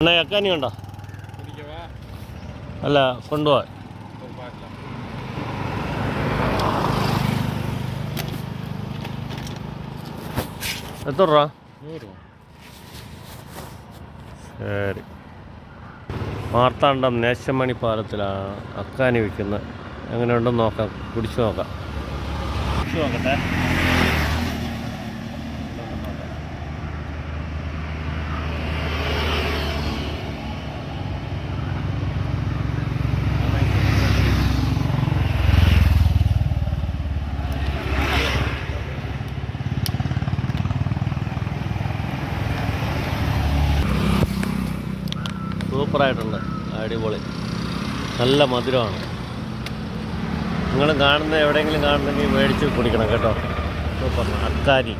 അണ്ണ അക്കാനി ഉണ്ടോ? അല്ല കൊണ്ടുപോവാ. എത്ര രൂപ? 100 രൂപ. ശരി. മാർത്താണ്ഡം നേശമണി പാലത്തിലാണ് അക്കാനി വിൽക്കുന്നത്. എങ്ങനെയുണ്ടെന്ന് നോക്കാം, കുടിച്ചു നോക്കാം. കുടിച്ചു നോക്കട്ടെ. സൂപ്പറായിട്ടുണ്ട്, അടിപൊളി, നല്ല മധുരമാണ്. നിങ്ങൾ എവിടെയെങ്കിലും കാണുന്നെങ്കിൽ മേടിച്ച് കുടിക്കണം കേട്ടോ. സൂപ്പർ അക്കാനി.